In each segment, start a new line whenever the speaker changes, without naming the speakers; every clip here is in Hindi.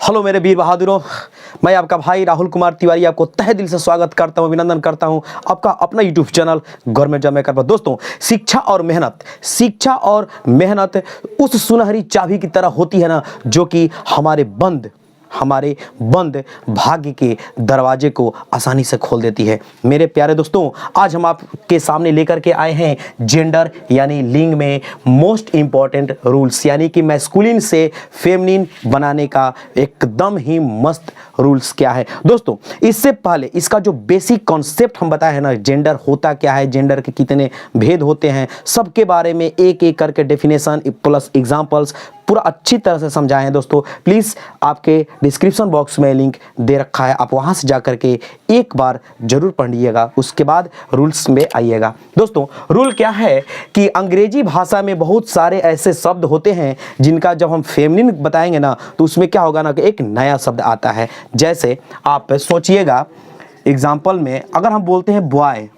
हेलो मेरे वीर बहादुरों, मैं आपका भाई राहुल कुमार तिवारी आपको तहे दिल से स्वागत करता हूं, अभिनंदन करता हूं आपका अपना YouTube channel government job maker पर। दोस्तों, शिक्षा और मेहनत उस सुनहरी चाबी की तरह होती है ना, जो कि हमारे बंद भाग्य के दरवाजे को आसानी से खोल देती है। मेरे प्यारे दोस्तों, आज हम आपके सामने लेकर के आए हैं जेंडर यानी लिंग में मोस्ट इंपॉर्टेंट रूल्स, यानी कि मैस्कुलिन से फेमिनिन बनाने का एकदम ही मस्त रूल्स क्या है। दोस्तों, इससे पहले इसका जो बेसिक कॉन्सेप्ट हम बताए हैं ना, जेंडर होता क्या है, जेंडर के कितने भेद होते हैं, सबके बारे में एक एक करके डेफिनेशन प्लस एग्जांपल्स पूरा अच्छी तरह से समझाए हैं। दोस्तों, प्लीज़ आपके डिस्क्रिप्शन बॉक्स में लिंक दे रखा है, आप वहां से जा करके एक बार जरूर पढ़िएगा, उसके बाद रूल्स में आइएगा। दोस्तों, रूल क्या है कि अंग्रेजी भाषा में बहुत सारे ऐसे शब्द होते हैं जिनका जब हम फेमिनिन बताएंगे ना, तो उसमें क्या होगा ना कि एक नया शब्द आता है। जैसे आप सोचिएगा, एग्जाम्पल में अगर हम बोलते हैं बॉय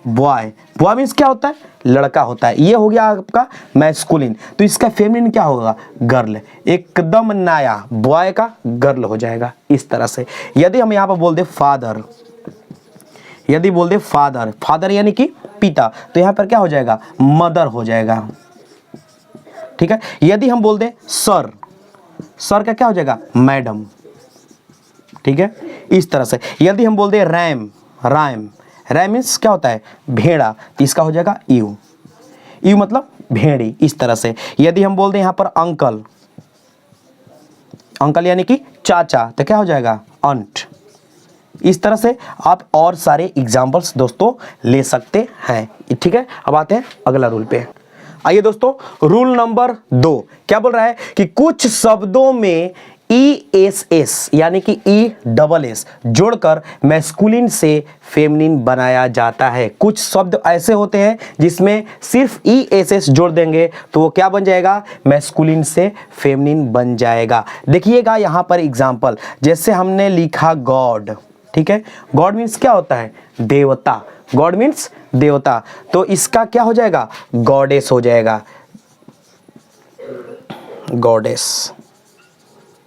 मीन्स क्या होता है, लड़का होता है, ये हो गया आपका मैस्कुलिन। तो इसका फेमिनिन क्या होगा, गर्ल। एकदम नया बॉय का गर्ल हो जाएगा इस तरह से। यदि हम यहाँ पर बोल दे फादर, फादर यानी कि पिता, तो यहाँ पर क्या हो जाएगा, मदर हो जाएगा। ठीक है। यदि हम बोल दे सर का क्या हो जाएगा, मैडम। ठीक है, इस तरह से। यदि हम बोल दे रैम मीन्स क्या होता है, भेड़ा, तो इसका हो जाएगा यू मतलब भेड़ी, इस तरह से। यदि हम बोल दें यहाँ पर अंकल यानी कि चाचा, तो क्या हो जाएगा, अंट। इस तरह से आप और सारे एग्जाम्पल्स दोस्तों ले सकते हैं। ठीक है, अब आते हैं अगला रूल पे। आइए दोस्तों, रूल नंबर 2 क्या बोल रहा है कि कुछ शब्दों में ESS यानी कि ESS जोड़कर मैस्कुलिन से फेमिनिन बनाया जाता है। कुछ शब्द ऐसे होते हैं जिसमें सिर्फ ESS जोड़ देंगे तो वो क्या बन जाएगा, मैस्कुलिन से फेमिनिन बन जाएगा। देखिएगा यहाँ पर एग्जाम्पल, जैसे हमने लिखा गॉड। ठीक है, गॉड मीन्स क्या होता है, देवता। गॉड मीन्स देवता, तो इसका क्या हो जाएगा, गॉडेस हो जाएगा, गॉडेस।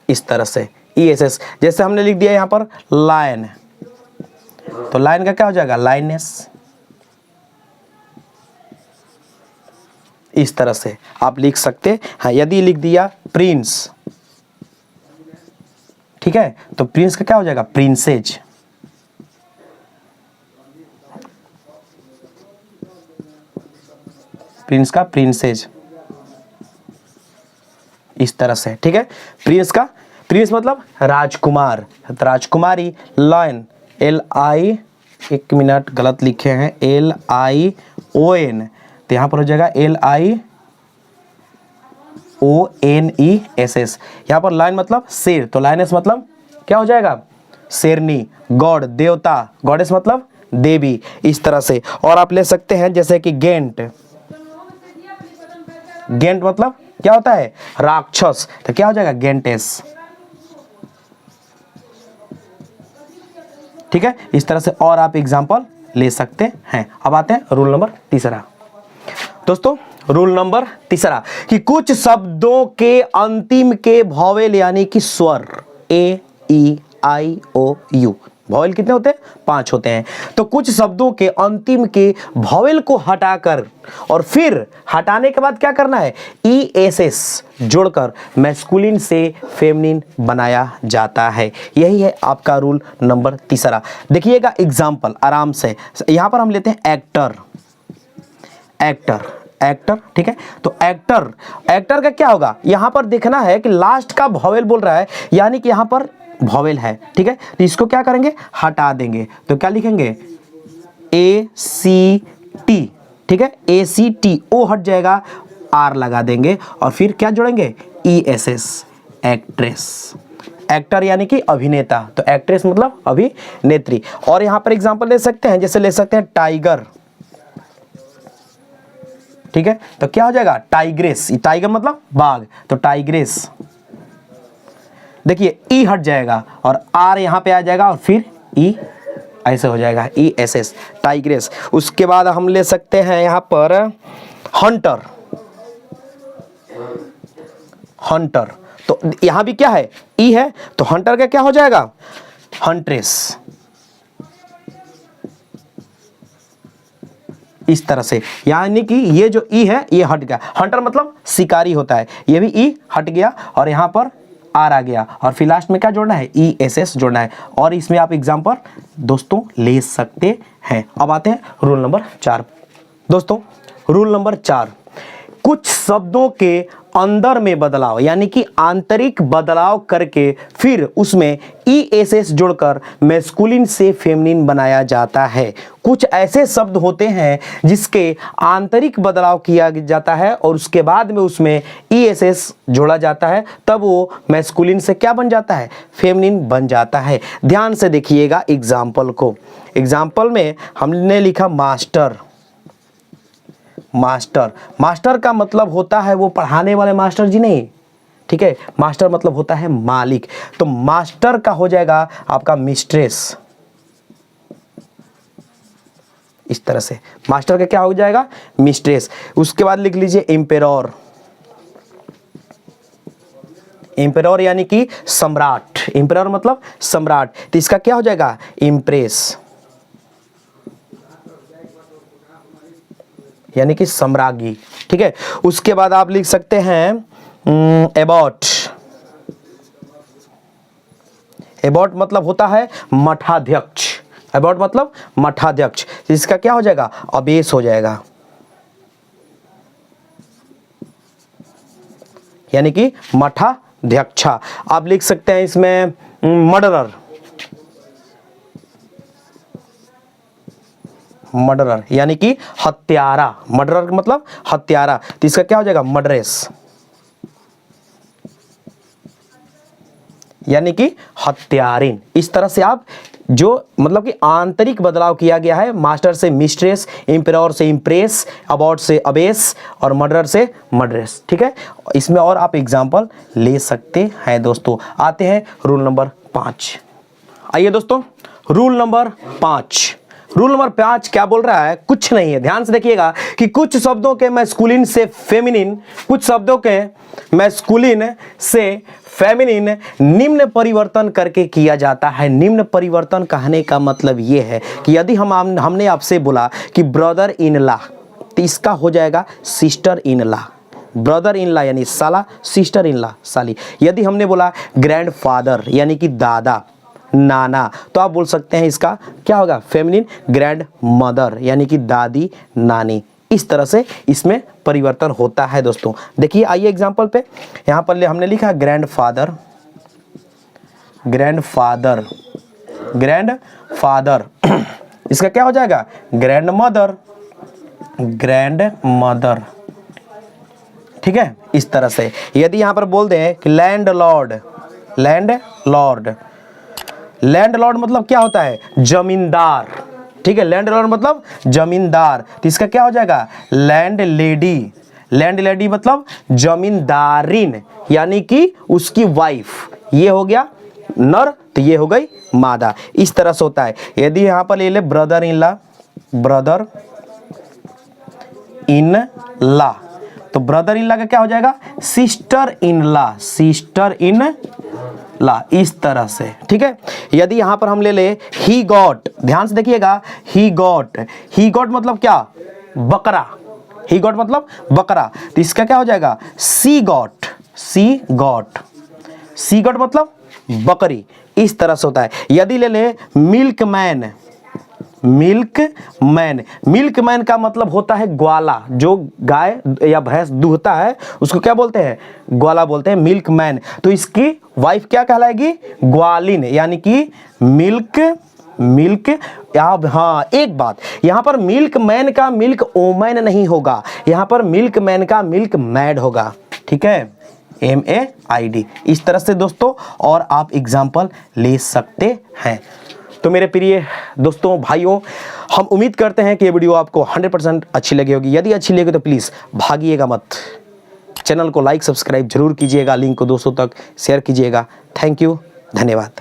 इस तरह से ESS। जैसे हमने लिख दिया यहाँ पर लायन, तो लायन का क्या हो जाएगा, लायनेस। इस तरह से आप लिख सकते हैं। यदि लिख दिया प्रिंस, ठीक है, तो प्रिंस का क्या हो जाएगा, प्रिंसेज। प्रिंस का प्रिंसेज, इस तरह से। ठीक है, प्रिंस मतलब राजकुमार, राजकुमारी। लायन LI, एक मिनट गलत लिखे हैं, LION, तो यहां पर हो जाएगा LIONESS। यहां पर लायन मतलब शेर, तो लायनेस मतलब क्या हो जाएगा, शेरनी। गॉड देवता, गॉडेस मतलब देवी, इस तरह से। और आप ले सकते हैं जैसे कि गेंट मतलब क्या होता है, राक्षस, तो क्या हो जाएगा, गेंटेस। ठीक है, इस तरह से और आप एग्जांपल ले सकते हैं। अब आते हैं रूल नंबर 3। दोस्तों, रूल नंबर 3 कि कुछ शब्दों के अंतिम के वॉवेल यानी कि स्वर AEIOU, वॉवेल कितने होते हैं, 5 होते हैं। तो कुछ शब्दों के अंतिम के वॉवेल को हटाकर और फिर हटाने के बाद क्या करना है, ESS जोड़कर मैस्कुलिन से फेमिनिन बनाया जाता है। यही है आपका रूल नंबर 3। देखिएगा एग्जाम्पल आराम से। यहां पर हम लेते हैं एक्टर। ठीक है, तो एक्टर का क्या होगा, यहां पर देखना है कि लास्ट का वॉवेल बोल रहा है, यानी कि यहां पर वॉवेल है। ठीक है, तो इसको क्या करेंगे, हटा देंगे, तो क्या लिखेंगे, ACT। ठीक है, ACT, O हट जाएगा, R लगा देंगे और फिर क्या जोड़ेंगे, ESS, एक्ट्रेस। एक्टर यानी कि अभिनेता, तो एक्ट्रेस मतलब अभिनेत्री। और यहां पर एग्जांपल ले सकते हैं, जैसे ले सकते हैं टाइगर। ठीक है, तो क्या हो जाएगा, टाइग्रेस। टाइगर मतलब बाघ, तो टाइग्रेस। देखिए E हट जाएगा और R यहां पे आ जाएगा और फिर E ऐसे हो जाएगा, ESS, टाइग्रेस। उसके बाद हम ले सकते हैं यहां पर हंटर। तो यहां भी क्या है, ई है, तो हंटर का क्या हो जाएगा, हंट्रेस। इस तरह से, यानी कि ये जो ई है ये हट गया, हंटर मतलब शिकारी होता है, ये भी ई हट गया और यहां पर आर आ गया, और फिर लास्ट में क्या जोड़ना है, ई एस एस जोड़ना है। और इसमें आप एग्जाम्पल दोस्तों ले सकते हैं। अब आते हैं रूल नंबर 4। दोस्तों रूल नंबर 4, कुछ शब्दों के अंदर में बदलाव यानी कि आंतरिक बदलाव करके फिर उसमें ई एस एस जोड़कर मैस्कुलिन से फेमिनिन बनाया जाता है। कुछ ऐसे शब्द होते हैं जिसके आंतरिक बदलाव किया जाता है और उसके बाद में उसमें ई एस एस जोड़ा जाता है, तब वो मैस्कुलिन से क्या बन जाता है, फेमिनिन बन जाता है। ध्यान से देखिएगा एग्जाम्पल को। एग्जाम्पल में हमने लिखा मास्टर। मास्टर, मास्टर का मतलब होता है वो पढ़ाने वाले मास्टर जी नहीं, ठीक है, मास्टर मतलब होता है मालिक। तो मास्टर का हो जाएगा आपका मिस्ट्रेस। इस तरह से मास्टर का क्या हो जाएगा, मिस्ट्रेस। उसके बाद लिख लीजिए एम्पेरर। एम्पेरर यानी कि सम्राट, एम्पेरर मतलब सम्राट, तो इसका क्या हो जाएगा, इम्प्रेस यानी कि सम्राज्ञी, ठीक है। उसके बाद आप लिख सकते हैं एबॉट। एबॉट मतलब होता है मठाध्यक्ष, एबॉट मतलब मठाध्यक्ष, इसका क्या हो जाएगा, अबेस हो जाएगा, यानी कि मठाध्यक्षा। आप लिख सकते हैं इसमें मर्डरर। मर्डरर यानी कि हत्यारा, मर्डरर मतलब हत्यारा, तो इसका क्या हो जाएगा, मर्डरेस यानी कि हत्यारिन। इस तरह से आप जो मतलब कि आंतरिक बदलाव किया गया है, मास्टर से मिस्ट्रेस, एम्पेरर से इम्प्रेस, अबॉट से अबेस और मर्डरर से मर्डरेस, ठीक है। इसमें और आप एग्जाम्पल ले सकते हैं। दोस्तों आते हैं रूल नंबर 5। आइए दोस्तों रूल नंबर 5। रूल नंबर 5 क्या बोल रहा है, कुछ नहीं है, ध्यान से देखिएगा कि कुछ शब्दों के मैस्कुलिन से फेमिनिन, कुछ शब्दों के मैस्कुलिन से फेमिनिन निम्न परिवर्तन करके किया जाता है। निम्न परिवर्तन कहने का मतलब यह है कि यदि हमने आपसे बोला कि ब्रदर इन लॉ, तो इसका हो जाएगा sister in law. Brother in law यानी साला, सिस्टर इन लॉ साली। यदि हमने बोला ग्रैंडफादर यानी कि दादा, नाना, तो आप बोल सकते हैं इसका क्या होगा, फेमिनिन ग्रैंड मदर यानी कि दादी, नानी। इस तरह से इसमें परिवर्तन होता है। दोस्तों देखिए, आइए एग्जांपल पे, यहां पर हमने लिखा ग्रैंडफादर, ग्रैंडफादर, ग्रैंडफादर, इसका क्या हो जाएगा, ग्रैंड मदर, ग्रैंड मदर, ठीक है। इस तरह से यदि यहां पर बोल दें कि लैंडलॉर्ड, लैंडलॉर्ड, लैंडलॉर्ड मतलब क्या होता है, जमींदार, ठीक है, लैंडलॉर्ड मतलब जमींदार, तो इसका क्या हो जाएगा, लैंड लेडी, लैंड लेडी मतलब जमींदारिन यानी कि उसकी वाइफ, ये हो गया नर, तो ये हो गई मादा। इस तरह से होता है। यदि यहां पर ले ले brother in law, brother in law, तो ब्रदर इन लॉ का क्या हो जाएगा, sister in law, sister in law, इस तरह से, ठीक है। यदि यहां पर हम ले ले ही गॉट, ध्यान से देखिएगा, ही गॉट, ही गॉट मतलब क्या, बकरा, ही गॉट मतलब बकरा, तो इसका क्या हो जाएगा, सी गॉट, सी गॉट, सी गॉट मतलब बकरी। इस तरह से होता है। यदि ले ले milk man, milk man, milk man का मतलब होता है ग्वाला, जो गाय या भैंस दूहता है उसको क्या बोलते हैं, ग्वाला बोलते हैं, मिल्क मैन। तो इसकी वाइफ क्या कहलाएगी, ग्वालिन यानी कि मिल्क, मिल्क। हाँ एक बात, यहां पर मिल्क मैन का मिल्क ओमैन नहीं होगा, यहां पर मिल्क मैन का मिल्क मैड होगा, ठीक है, MAID। इस तरह से दोस्तों और आप एग्जाम्पल ले सकते हैं। तो मेरे प्रिय दोस्तों, भाइयों, हम उम्मीद करते हैं कि ये वीडियो आपको 100% अच्छी लगी होगी। यदि अच्छी लगी तो प्लीज़ भागिएगा मत, चैनल को लाइक सब्सक्राइब जरूर कीजिएगा, लिंक को दोस्तों तक शेयर कीजिएगा। थैंक यू, धन्यवाद।